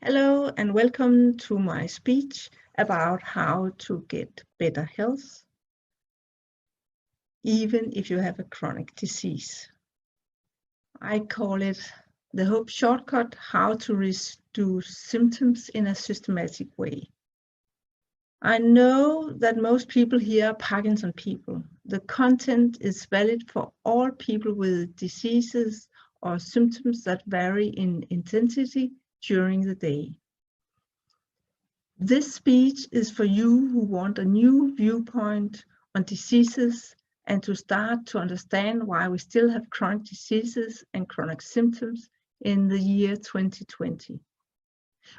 Hello and welcome to my speech about how to get better health, even if you have a chronic disease. I call it the HOPE shortcut, how to reduce symptoms in a systematic way. I know that most people here are Parkinson people. The content is valid for all people with diseases or symptoms that vary in intensity during the day. This speech is for you who want a new viewpoint on diseases and to start to understand why we still have chronic diseases and chronic symptoms in the year 2020.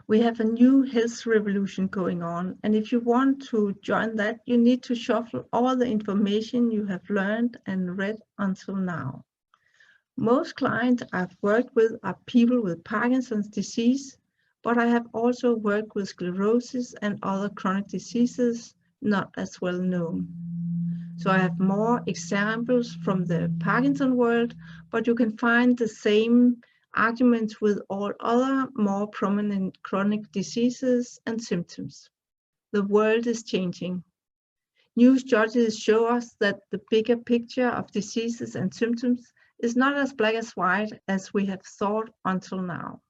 We have a new health revolution going on, and if you want to join that, you need to shuffle all the information you have learned and read until now. Most clients I've worked with are people with Parkinson's disease, but I have also worked with sclerosis and other chronic diseases not as well known. So I have more examples from the Parkinson world, but you can find the same arguments with all other more prominent chronic diseases and symptoms. The world is changing. New studies show us that the bigger picture of diseases and symptoms is not as black as white as we have thought until now.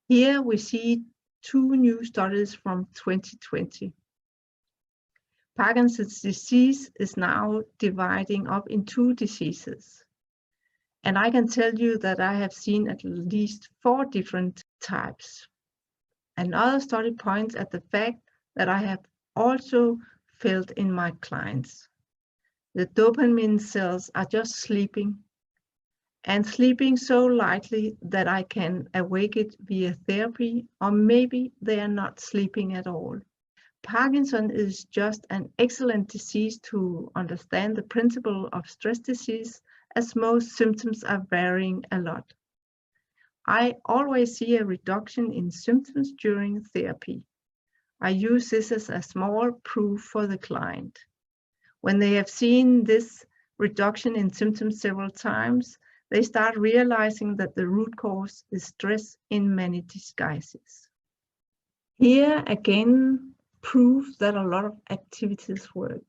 Here we see two new studies from 2020. Parkinson's disease is now dividing up in two diseases. And I can tell you that I have seen at least 4 different types. Another study points at the fact that I have also felt in my clients. The dopamine cells are just sleeping, and sleeping so lightly that I can awake it via therapy, or maybe they are not sleeping at all. Parkinson is just an excellent disease to understand the principle of stress disease, as most symptoms are varying a lot. I always see a reduction in symptoms during therapy. I use this as a small proof for the client. When they have seen this reduction in symptoms several times, they start realizing that the root cause is stress in many disguises. Here again, proof that a lot of activities work.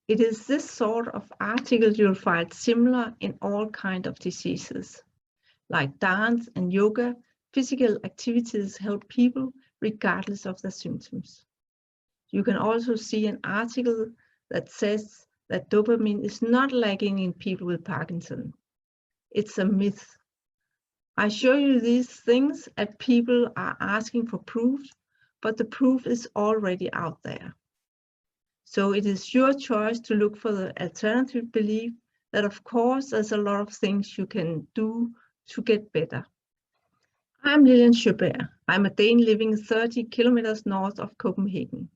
It is this sort of article you'll find similar in all kinds of diseases. Like dance and yoga, physical activities help people regardless of their symptoms. You can also see an article that says that dopamine is not lacking in people with Parkinson. It's a myth. I show you these things and people are asking for proof, but the proof is already out there. So it is your choice to look for the alternative belief that of course there's a lot of things you can do to get better. I'm Lilian Sjöberg. I'm a Dane living 30 kilometers north of Copenhagen.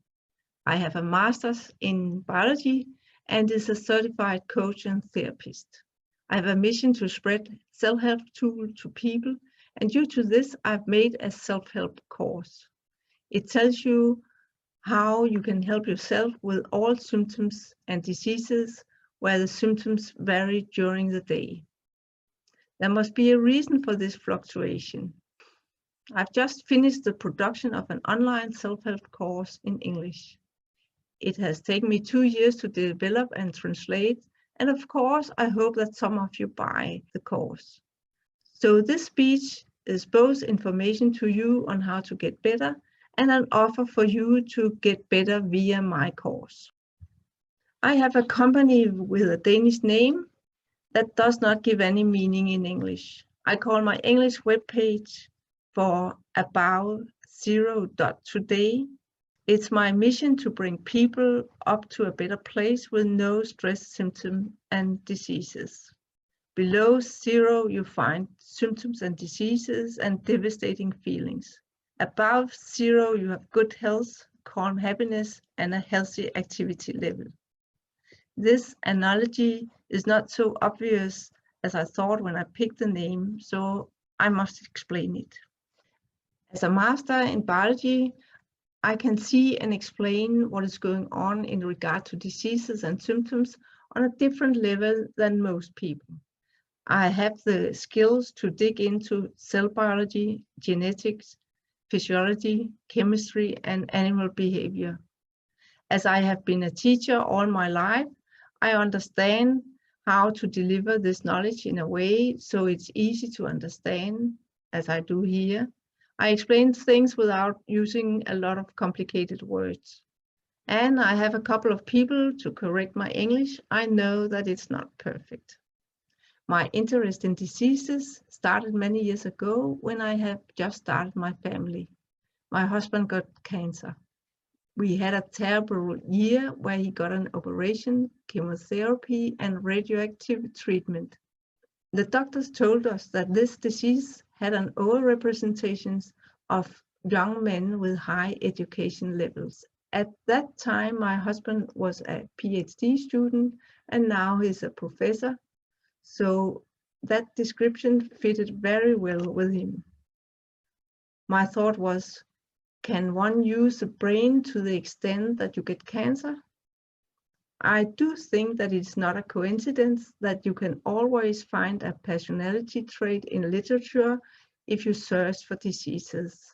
I have a master's in biology and is a certified coach and therapist. I have a mission to spread self-help tools to people, and due to this, I've made a self-help course. It tells you how you can help yourself with all symptoms and diseases where the symptoms vary during the day. There must be a reason for this fluctuation. I've just finished the production of an online self-help course in English. It has taken me 2 years to develop and translate, and of course, I hope that some of you buy the course. So this speech is both information to you on how to get better and an offer for you to get better via my course. I have a company with a Danish name that does not give any meaning in English. I call my English webpage for aboutzero.today. It's my mission to bring people up to a better place with no stress symptoms and diseases. Below zero, you find symptoms and diseases and devastating feelings. Above zero, you have good health, calm happiness, and a healthy activity level. This analogy is not so obvious as I thought when I picked the name, so I must explain it. As a master in biology, I can see and explain what is going on in regard to diseases and symptoms on a different level than most people. I have the skills to dig into cell biology, genetics, physiology, chemistry, and animal behavior. As I have been a teacher all my life, I understand how to deliver this knowledge in a way so it's easy to understand, as I do here. I explain things without using a lot of complicated words. And I have a couple of people to correct my English. I know that it's not perfect. My interest in diseases started many years ago when I had just started my family. My husband got cancer. We had a terrible year where he got an operation, chemotherapy, and radioactive treatment. The doctors told us that this disease had an overrepresentation of young men with high education levels. At that time, my husband was a PhD student, and now he's a professor. So that description fitted very well with him. My thought was, can one use the brain to the extent that you get cancer? I do think that it's not a coincidence that you can always find a personality trait in literature if you search for diseases.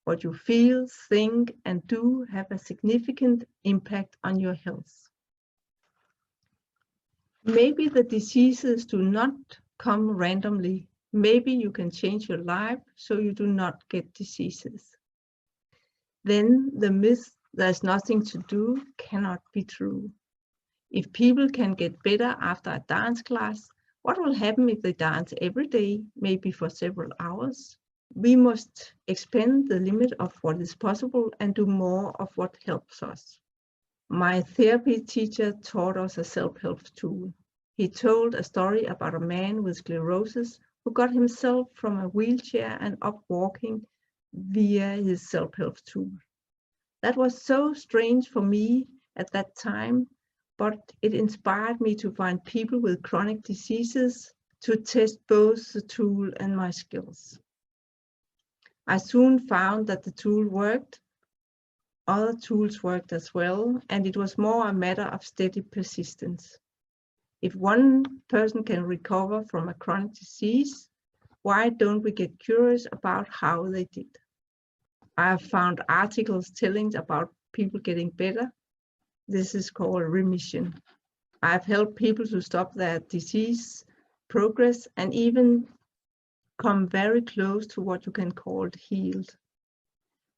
What you feel, think, and do have a significant impact on your health. Maybe the diseases do not come randomly. Maybe you can change your life so you do not get diseases. Then the myth there's nothing to do cannot be true. If people can get better after a dance class, what will happen if they dance every day, maybe for several hours? We must expand the limit of what is possible and do more of what helps us. My therapy teacher taught us a self-help tool. He told a story about a man with sclerosis who got himself from a wheelchair and up walking via his self-help tool. That was so strange for me at that time, but it inspired me to find people with chronic diseases to test both the tool and my skills. I soon found that the tool worked. Other tools worked as well, and it was more a matter of steady persistence. If one person can recover from a chronic disease, why don't we get curious about how they did? I have found articles telling about people getting better. This is called remission. I've helped people to stop their disease progress and even come very close to what you can call healed.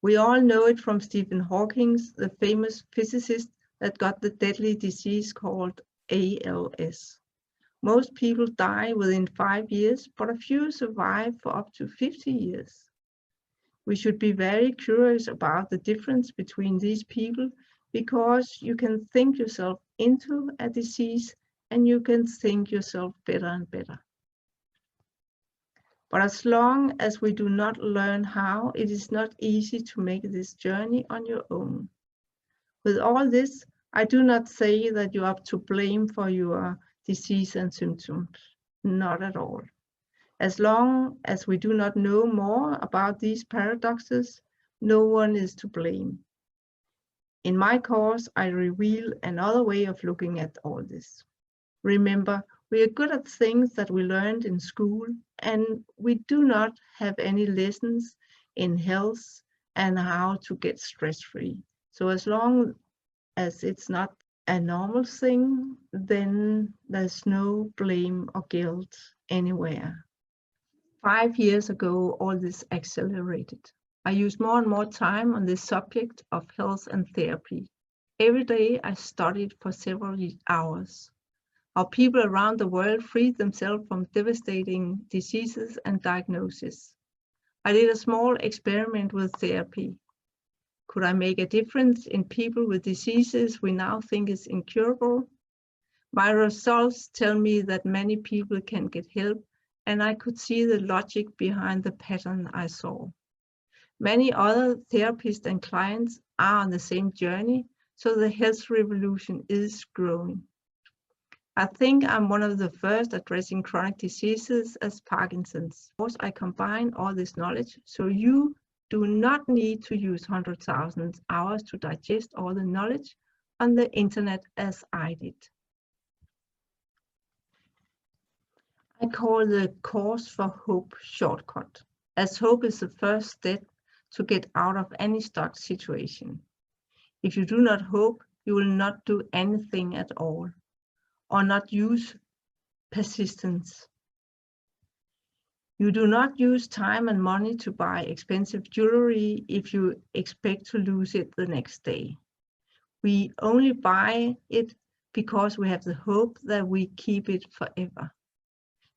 We all know it from Stephen Hawking, the famous physicist that got the deadly disease called ALS. Most people die within 5 years, but a few survive for up to 50 years. We should be very curious about the difference between these people because you can think yourself into a disease and you can think yourself better and better. But as long as we do not learn how, it is not easy to make this journey on your own. With all this, I do not say that you are to blame for your disease and symptoms. Not at all. As long as we do not know more about these paradoxes, no one is to blame. In my course, I reveal another way of looking at all this. Remember, we are good at things that we learned in school, and we do not have any lessons in health and how to get stress-free. So as long as it's not a normal thing, then there's no blame or guilt anywhere. 5 years ago, all this accelerated. I used more and more time on this subject of health and therapy. Every day I studied for several hours. How people around the world freed themselves from devastating diseases and diagnoses. I did a small experiment with therapy. Could I make a difference in people with diseases we now think is incurable? My results tell me that many people can get help, and I could see the logic behind the pattern I saw. Many other therapists and clients are on the same journey, so the health revolution is growing. I think I'm one of the first addressing chronic diseases as Parkinson's. Of course, I combine all this knowledge, so you do not need to use 100,000 hours to digest all the knowledge on the internet as I did. I call the Course for Hope shortcut, as hope is the first step to get out of any stuck situation. If you do not hope, you will not do anything at all, or not use persistence. You do not use time and money to buy expensive jewelry if you expect to lose it the next day. We only buy it because we have the hope that we keep it forever.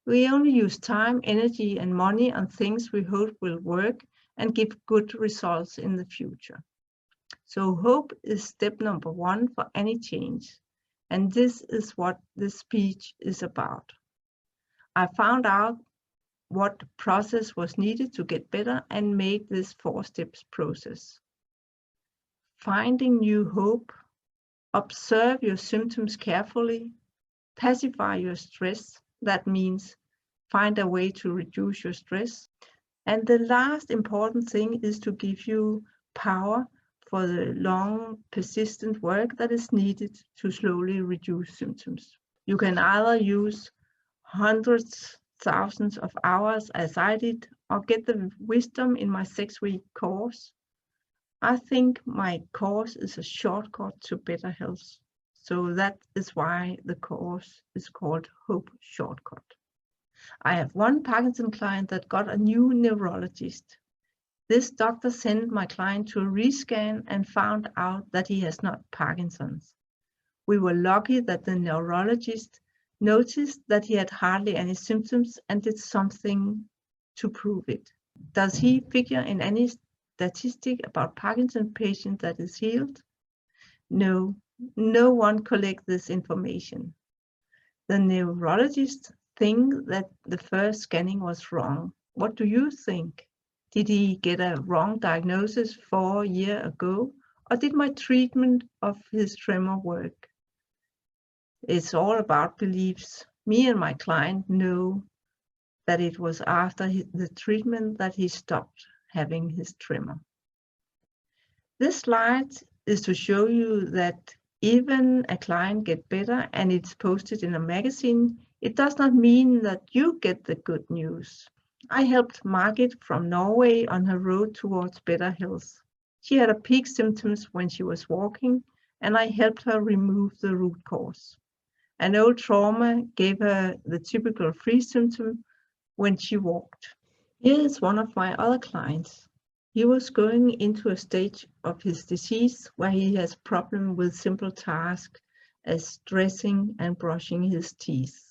We only use time, energy, and money on things we hope will work and give good results in the future. So hope is step number 1 for any change. And this is what this speech is about. I found out what process was needed to get better and made this 4 steps process. Finding new hope, observe your symptoms carefully, pacify your stress, that means find a way to reduce your stress. And the last important thing is to give you power for the long, persistent work that is needed to slowly reduce symptoms. You can either use hundreds, thousands of hours as I did, or get the wisdom in my 6-week course. I think my course is a shortcut to better health. So that is why the course is called Hope Shortcut. I have one Parkinson client that got a new neurologist. This doctor sent my client to a rescan and found out that he has not Parkinson's. We were lucky that the neurologist noticed that he had hardly any symptoms and did something to prove it. Does he figure in any statistic about Parkinson patient that is healed? No, no one collects this information. The neurologist thinks that the first scanning was wrong. What do you think? Did he get a wrong diagnosis 4 years ago, or did my treatment of his tremor work? It's all about beliefs. Me and my client know that it was after the treatment that he stopped having his tremor. This slide is to show you that even a client gets better and it's posted in a magazine, it does not mean that you get the good news. I helped Margit from Norway on her road towards better health. She had a peak symptoms when she was walking, and I helped her remove the root cause. An old trauma gave her the typical freeze symptom when she walked. Here is one of my other clients. He was going into a stage of his disease where he has problem with simple tasks as dressing and brushing his teeth.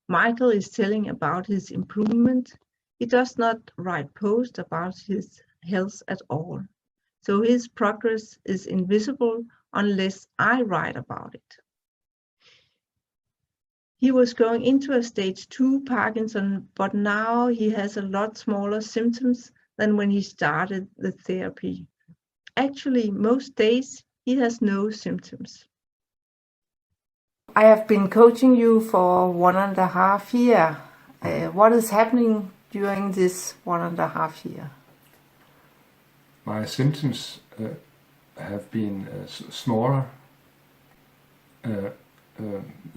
Michael is telling about his improvement. He does not write posts about his health at all. So his progress is invisible unless I write about it. He was going into a stage 2 Parkinson, but now he has a lot smaller symptoms than when he started the therapy. Actually, most days he has no symptoms. I have been coaching you for 1.5 years. What is happening during this 1.5 years? My symptoms have been smaller. The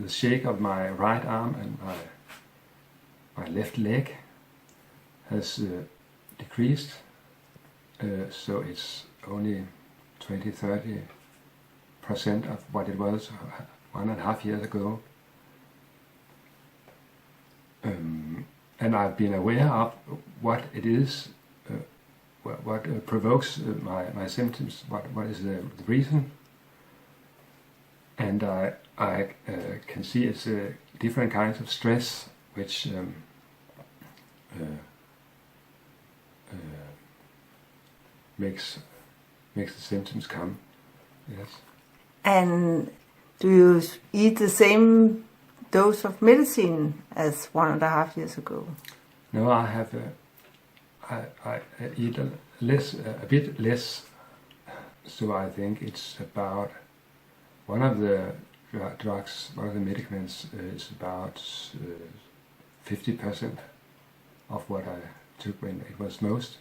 shake of my right arm and my left leg has decreased, so it's only 20-30% of what it was 1.5 years ago. And I've been aware of what it is, what provokes my symptoms, what is the reason. And I can see it's different kinds of stress which makes the symptoms come. Yes. And do you eat the same dose of medicine as 1.5 years ago? No, I have. I eat a bit less. So I think it's about one of the drugs, one of the medicaments is about 50% of what I took when it was most.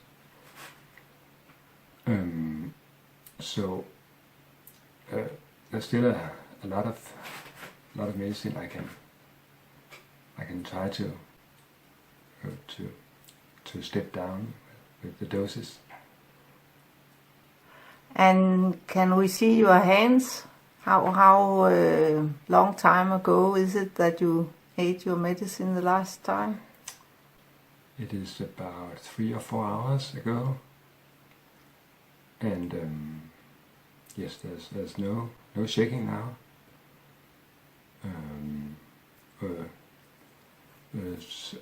So there's still a lot of medicine I can try to step down. with the doses. And can we see your hands? How long time ago is it that you ate your medicine the last time? It is about 3 or 4 hours ago, and yes, there's no shaking now.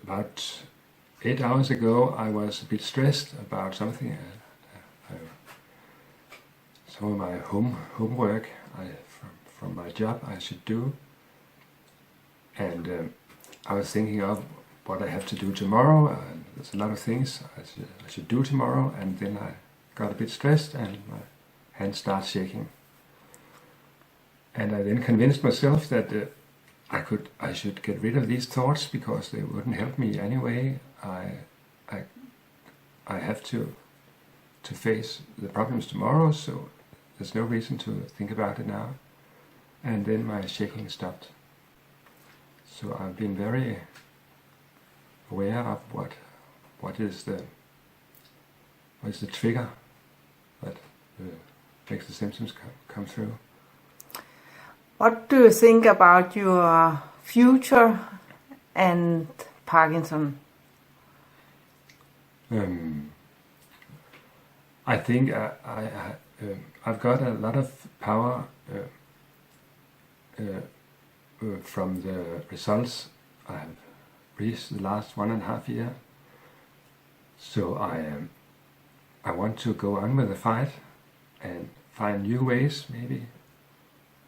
About 8 hours ago, I was a bit stressed about something. Some of my homework from my job I should do, and I was thinking of what I have to do tomorrow. There's a lot of things I should do tomorrow, and then I got a bit stressed and my hands start shaking. And I then convinced myself that I should get rid of these thoughts because they wouldn't help me anyway. I have to face the problems tomorrow, so there's no reason to think about it now. And then my shaking stopped. So I've been very aware of what is the trigger that makes the symptoms come through. What do you think about your future and Parkinson? I think I've got a lot of power from the results I have reached the last 1.5 years. So I want to go on with the fight and find new ways maybe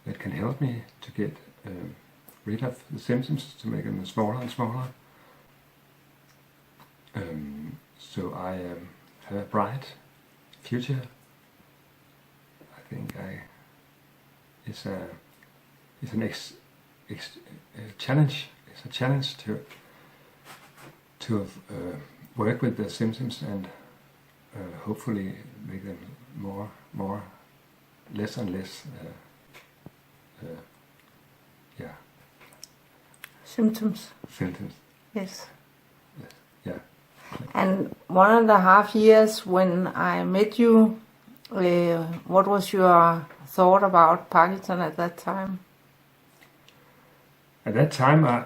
that can help me to get rid of the symptoms, to make them smaller and smaller. So I have a bright future. I think it's a challenge. It's a challenge to work with the symptoms and hopefully make them less and less. Symptoms. Yes. Yeah. And 1.5 years when I met you, what was your thought about Parkinson at that time? At that time, I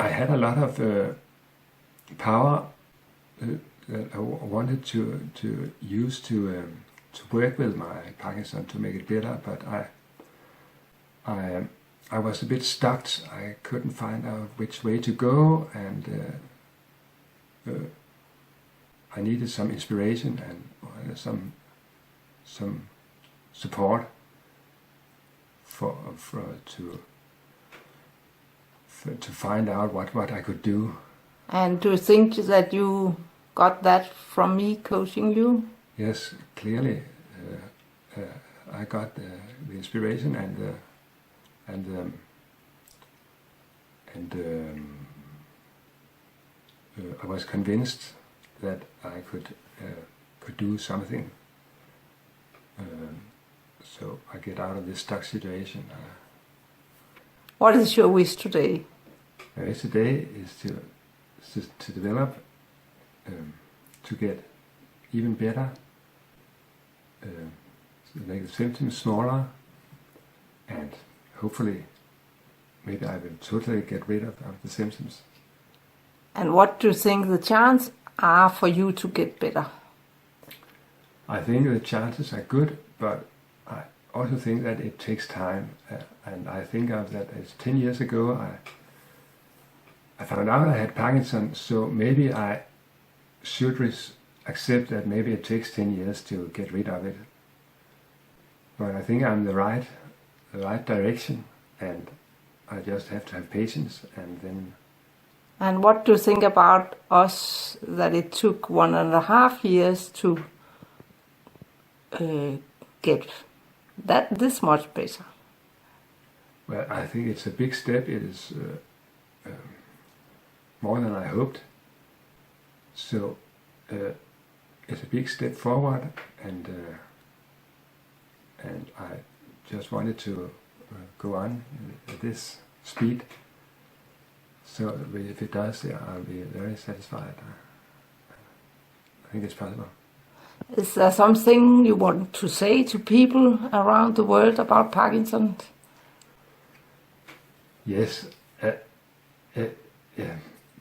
had a lot of power that I wanted to use to work with my Parkinson to make it better, but I was a bit stuck. I couldn't find out which way to go, and I needed some inspiration and some support to find out what I could do. And do you think that you got that from me coaching you? Yes, clearly. I got the inspiration and I was convinced that I could do something. So I get out of this stuck situation. What is your wish today? My wish today is to develop, to get even better, to make the symptoms smaller, and hopefully maybe I will totally get rid of the symptoms. And what do you think the chances are for you to get better? I think the chances are good, but I also think that it takes time. And I think of that as 10 years ago, I found out I had Parkinson, so maybe I should accept that maybe it takes 10 years to get rid of it. But I think I'm in the right direction, and I just have to have patience and then. And what do you think about us that it took 1.5 years to get this much better? Well, I think it's a big step. It is more than I hoped. So it's a big step forward, and I just wanted to go on at this speed. So if it does, I'll be very satisfied. think it's possible. Is there something you want to say to people around the world about Parkinson's? Yes,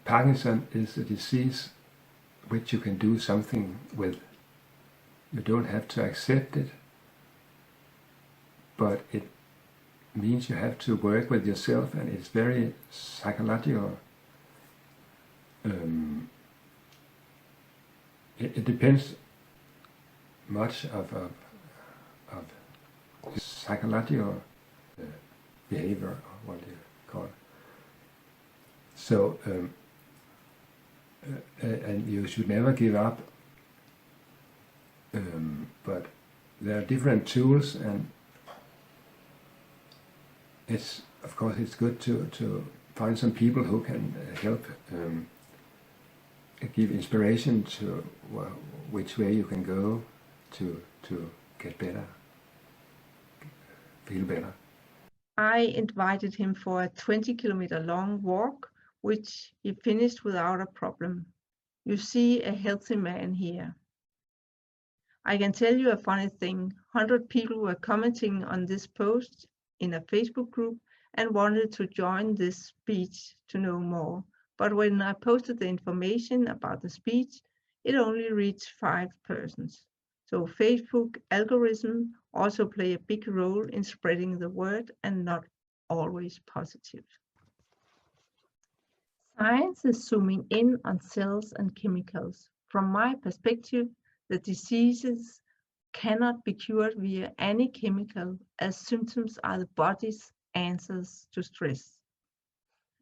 Parkinson is a disease which you can do something with. You don't have to accept it, but it means you have to work with yourself, and it's very psychological. It depends much of psychological behavior, or what do you call it. So, and you should never give up, but there are different tools, and of course it's good to find some people who can help give inspiration to which way you can go to get better, feel better. I invited him for a 20-kilometer long walk, which he finished without a problem. You see a healthy man here. I can tell you a funny thing. 100 people were commenting on this post in a Facebook group and wanted to join this speech to know more. But when I posted the information about the speech, it only reached 5 persons. So Facebook algorithm also play a big role in spreading the word, and not always positive. Science is zooming in on cells and chemicals. From my perspective, the diseases cannot be cured via any chemical, as symptoms are the body's answers to stress.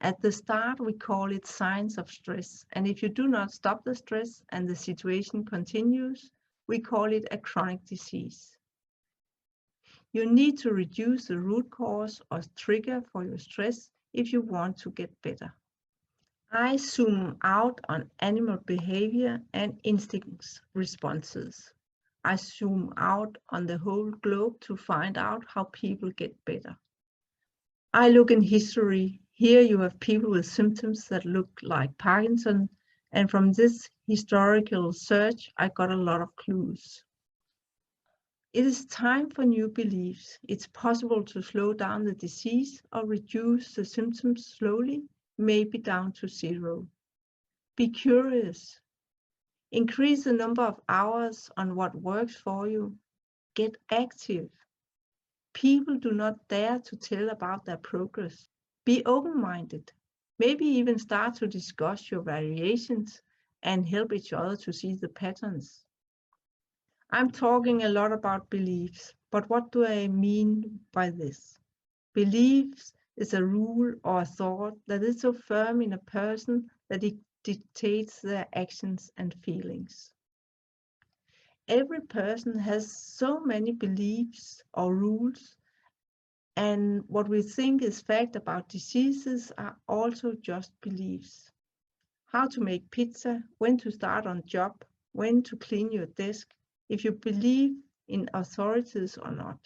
At the start, we call it signs of stress, and if you do not stop the stress and the situation continues, we call it a chronic disease. You need to reduce the root cause or trigger for your stress if you want to get better. I zoom out on animal behavior and instinct responses. I zoom out on the whole globe to find out how people get better. I look in history. Here you have people with symptoms that look like Parkinson, and from this historical search, I got a lot of clues. It is time for new beliefs. It's possible to slow down the disease or reduce the symptoms slowly, maybe down to 0. Be curious. Increase the number of hours on what works for you. Get active. People do not dare to tell about their progress. Be open-minded. Maybe even start to discuss your variations and help each other to see the patterns. I'm talking a lot about beliefs, but what do I mean by this? Beliefs is a rule or a thought that is so firm in a person that it dictates their actions and feelings. Every person has so many beliefs or rules, and what we think is fact about diseases are also just beliefs. How to make pizza, when to start on job, when to clean your desk, if you believe in authorities or not.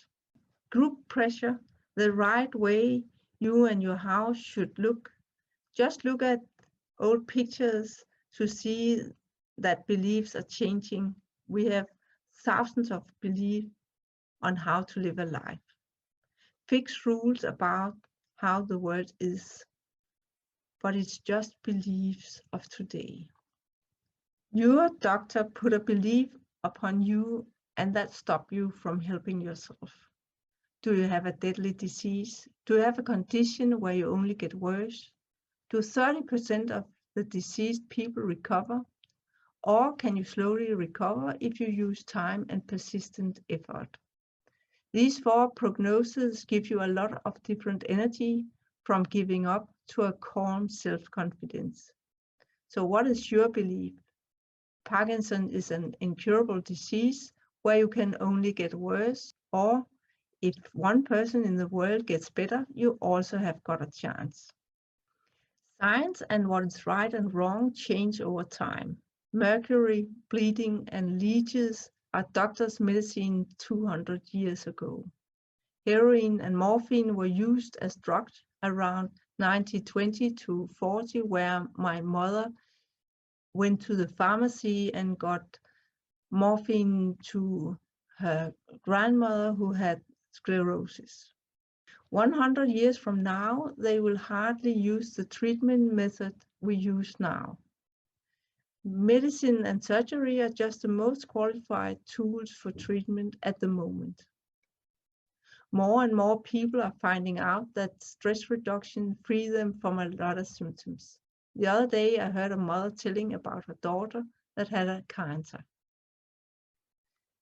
Group pressure, the right way you and your house should look. Just look at old pictures to see that beliefs are changing. We have thousands of beliefs on how to live a life. Fixed rules about how the world is, but it's just beliefs of today. Your doctor put a belief upon you, and that stopped you from helping yourself. Do you have a deadly disease? Do you have a condition where you only get worse? Do 30% of the diseased people recover? Or can you slowly recover if you use time and persistent effort? These 4 prognoses give you a lot of different energy, from giving up to a calm self-confidence. So what is your belief? Parkinson is an incurable disease where you can only get worse, or if one person in the world gets better, you also have got a chance. Science and what is right and wrong change over time. Mercury, bleeding, and leeches are doctors' medicine 200 years ago. Heroin and morphine were used as drugs around 1920 to 40, where my mother went to the pharmacy and got morphine to her grandmother who had sclerosis. 100 years from now, they will hardly use the treatment method we use now. Medicine and surgery are just the most qualified tools for treatment at the moment. More and more people are finding out that stress reduction frees them from a lot of symptoms. The other day, I heard a mother telling about her daughter that had a cancer.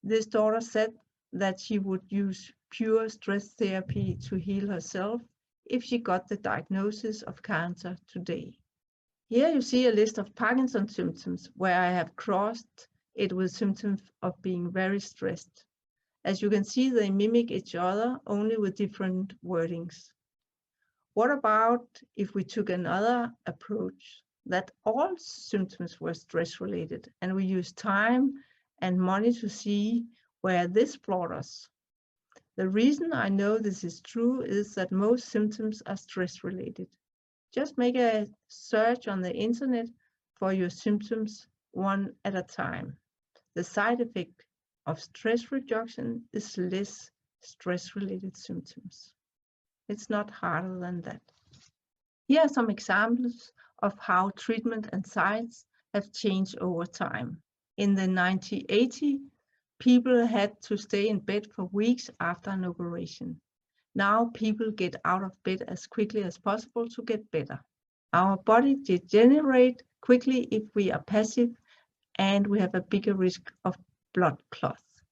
This daughter said that she would use pure stress therapy to heal herself if she got the diagnosis of cancer today. Here you see a list of Parkinson's symptoms where I have crossed it with symptoms of being very stressed. As you can see, they mimic each other, only with different wordings. What about if we took another approach, that all symptoms were stress-related, and we used time and money to see where this brought us? The reason I know this is true is that most symptoms are stress-related. Just make a search on the internet for your symptoms one at a time. The side effect of stress reduction is less stress-related symptoms. It's not harder than that. Here are some examples of how treatment and science have changed over time. In the 1980s, people had to stay in bed for weeks after an operation. Now people get out of bed as quickly as possible to get better. Our body degenerates quickly if we are passive, and we have a bigger risk of blood clots.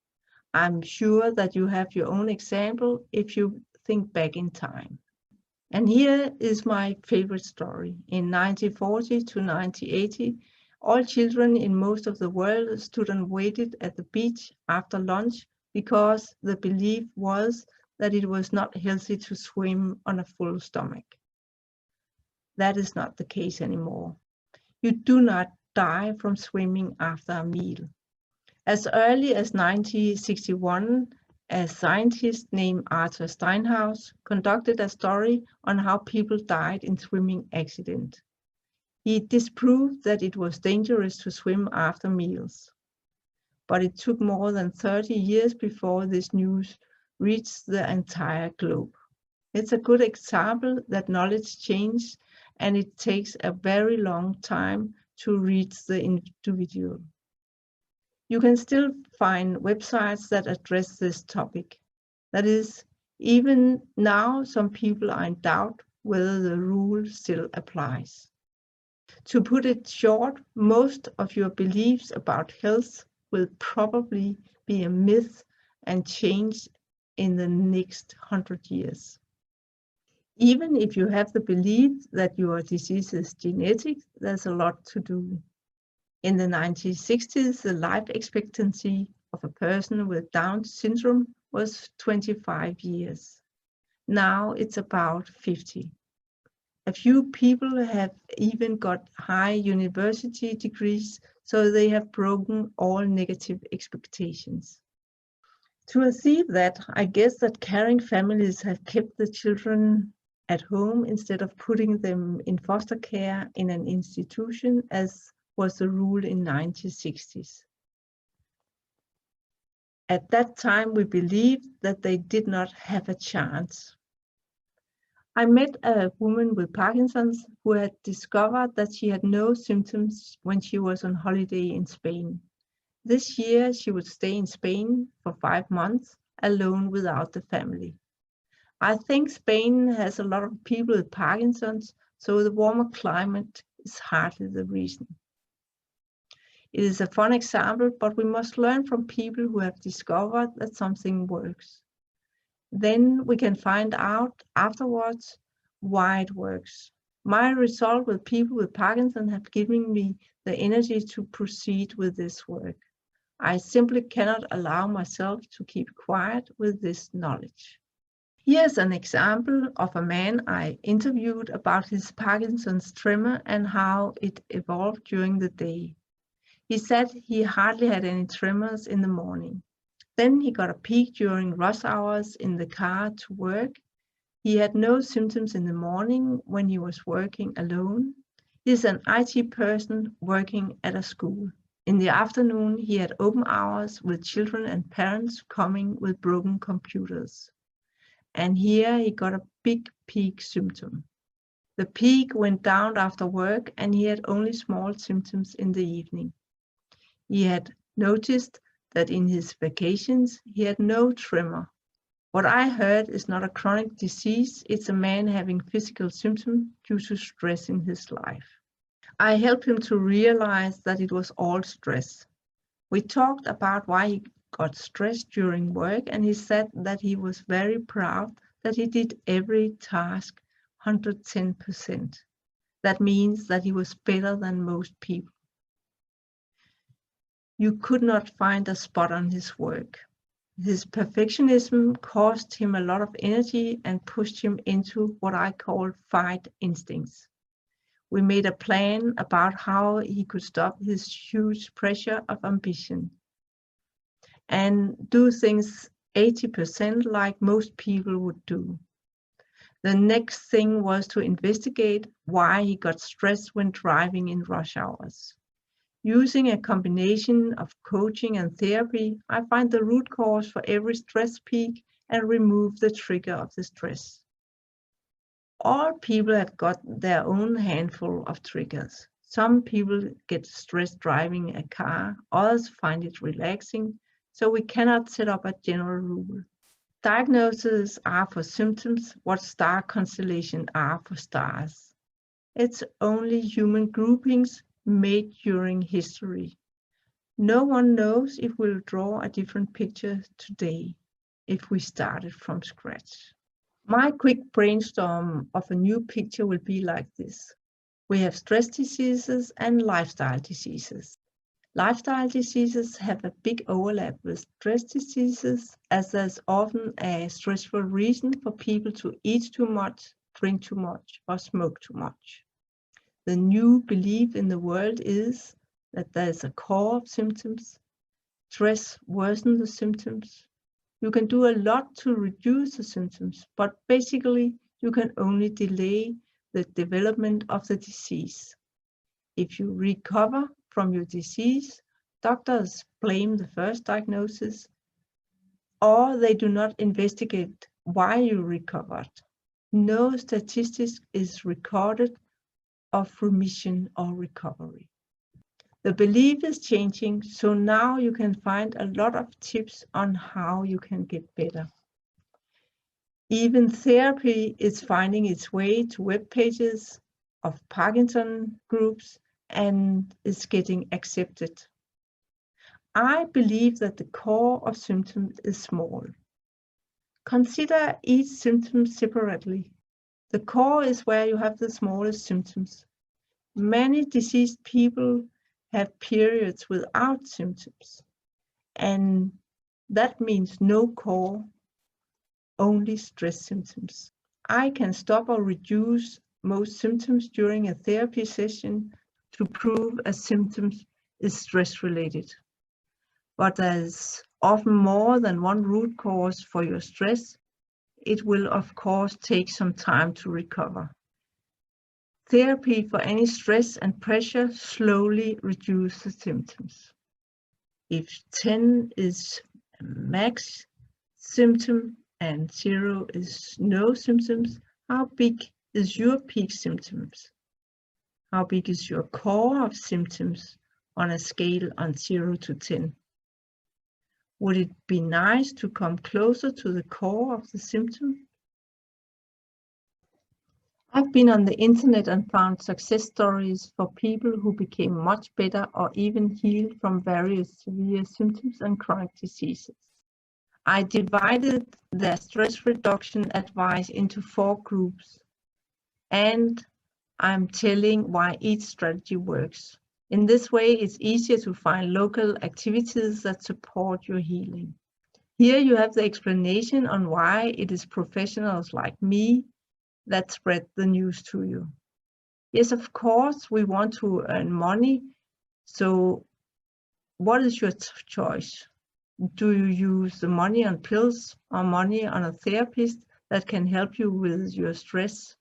I'm sure that you have your own example if you think back in time. And here is my favorite story. In 1940 to 1980, all children in most of the world stood and waited at the beach after lunch because the belief was that it was not healthy to swim on a full stomach. That is not the case anymore. You do not die from swimming after a meal. As early as 1961, a scientist named Arthur Steinhaus conducted a study on how people died in swimming accidents. He disproved that it was dangerous to swim after meals. But it took more than 30 years before this news reached the entire globe. It's a good example that knowledge changes, and it takes a very long time to reach the individual. You can still find websites that address this topic. That is, even now, some people are in doubt whether the rule still applies. To put it short, most of your beliefs about health will probably be a myth and change in the next 100 years. Even if you have the belief that your disease is genetic, there's a lot to do. In the 1960s, the life expectancy of a person with Down syndrome was 25 years. Now it's about 50. A few people have even got high university degrees, so they have broken all negative expectations. To achieve that, I guess that caring families have kept the children at home instead of putting them in foster care in an institution, as was the rule in the 1960s. At that time, we believed that they did not have a chance. I met a woman with Parkinson's who had discovered that she had no symptoms when she was on holiday in Spain. This year, she would stay in Spain for 5 months alone without the family. I think Spain has a lot of people with Parkinson's, so the warmer climate is hardly the reason. It is a fun example, but we must learn from people who have discovered that something works. Then we can find out afterwards why it works. My result with people with Parkinson have given me the energy to proceed with this work. I simply cannot allow myself to keep quiet with this knowledge. Here's an example of a man I interviewed about his Parkinson's tremor and how it evolved during the day. He said he hardly had any tremors in the morning. Then he got a peak during rush hours in the car to work. He had no symptoms in the morning when he was working alone. He's an IT person working at a school. In the afternoon, he had open hours with children and parents coming with broken computers. And here he got a big peak symptom. The peak went down after work and he had only small symptoms in the evening. He had noticed that in his vacations, he had no tremor. What I heard is not a chronic disease, it's a man having physical symptoms due to stress in his life. I helped him to realize that it was all stress. We talked about why he got stressed during work, and he said that he was very proud that he did every task 110%. That means that he was better than most people. You could not find a spot on his work. His perfectionism cost him a lot of energy and pushed him into what I call fight instincts. We made a plan about how he could stop his huge pressure of ambition and do things 80% like most people would do. The next thing was to investigate why he got stressed when driving in rush hours. Using a combination of coaching and therapy, I find the root cause for every stress peak and remove the trigger of the stress. All people have got their own handful of triggers. Some people get stressed driving a car, others find it relaxing, so we cannot set up a general rule. Diagnoses are for symptoms what star constellations are for stars. It's only human groupings made during history. No one knows if we'll draw a different picture today if we started from scratch. My quick brainstorm of a new picture will be like this. We have stress diseases and lifestyle diseases. Lifestyle diseases have a big overlap with stress diseases, as there's often a stressful reason for people to eat too much, drink too much, or smoke too much. The new belief in the world is that there is a core of symptoms. Stress worsens the symptoms. You can do a lot to reduce the symptoms, but basically you can only delay the development of the disease. If you recover from your disease, doctors blame the first diagnosis, or they do not investigate why you recovered. No statistics is recorded of remission or recovery. The belief is changing, so now you can find a lot of tips on how you can get better. Even therapy is finding its way to web pages of Parkinson groups and is getting accepted. I believe that the core of symptoms is small. Consider each symptom separately. The core is where you have the smallest symptoms. Many diseased people have periods without symptoms, and that means no core, only stress symptoms. I can stop or reduce most symptoms during a therapy session to prove a symptom is stress-related. But there's often more than one root cause for your stress. It will, of course, take some time to recover. Therapy for any stress and pressure slowly reduces the symptoms. If 10 is a max symptom and 0 is no symptoms, how big is your peak symptoms? How big is your core of symptoms on a scale on 0 to 10? Would it be nice to come closer to the core of the symptom? I've been on the internet and found success stories for people who became much better or even healed from various severe symptoms and chronic diseases. I divided their stress reduction advice into 4 groups, and I'm telling why each strategy works. In this way, it's easier to find local activities that support your healing. Here you have the explanation on why it is professionals like me that spread the news to you. Yes, of course, we want to earn money. So what is your choice? Do you use the money on pills or money on a therapist that can help you with your stress?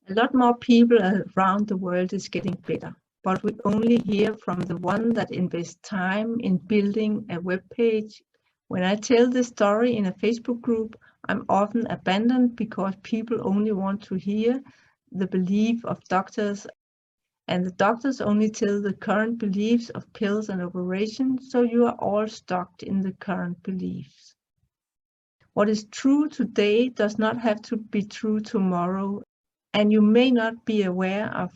A lot more people around the world is getting better. but we only hear from the one that invests time in building a web page. When I tell this story in a Facebook group, I'm often abandoned because people only want to hear the belief of doctors, and the doctors only tell the current beliefs of pills and operations, so you are all stuck in the current beliefs. What is true today does not have to be true tomorrow, and you may not be aware of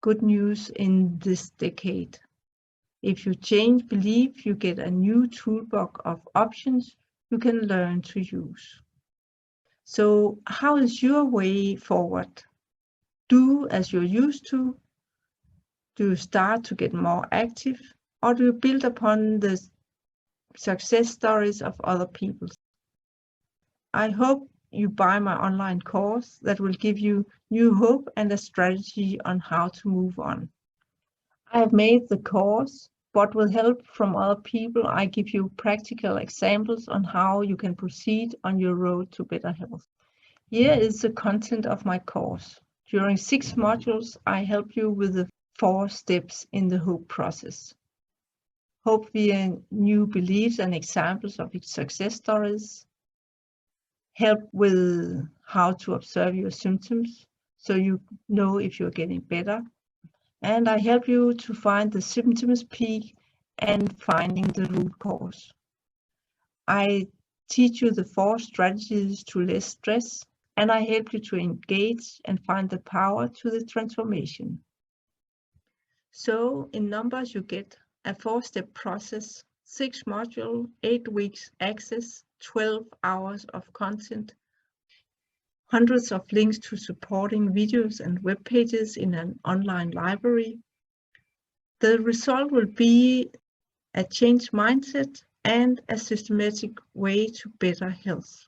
good news in this decade. If you change belief, you get a new toolbox of options you can learn to use. So how is your way forward? Do as you're used to? Do you start to get more active? Or do you build upon the success stories of other people? I hope you buy my online course that will give you new hope and a strategy on how to move on. I have made the course, but with help from other people, I give you practical examples on how you can proceed on your road to better health. Here is the content of my course. During 6 modules, I help you with the 4 steps in the hope process. Hope via new beliefs and examples of its success stories. Help with how to observe your symptoms so you know if you're getting better. And I help you to find the symptoms peak and finding the root cause. I teach you the 4 strategies to less stress, and I help you to engage and find the power to the transformation. So in numbers, you get a 4-step process, 6 modules, 8 weeks access, 12 hours of content, hundreds of links to supporting videos and web pages in an online library. The result will be a changed mindset and a systematic way to better health.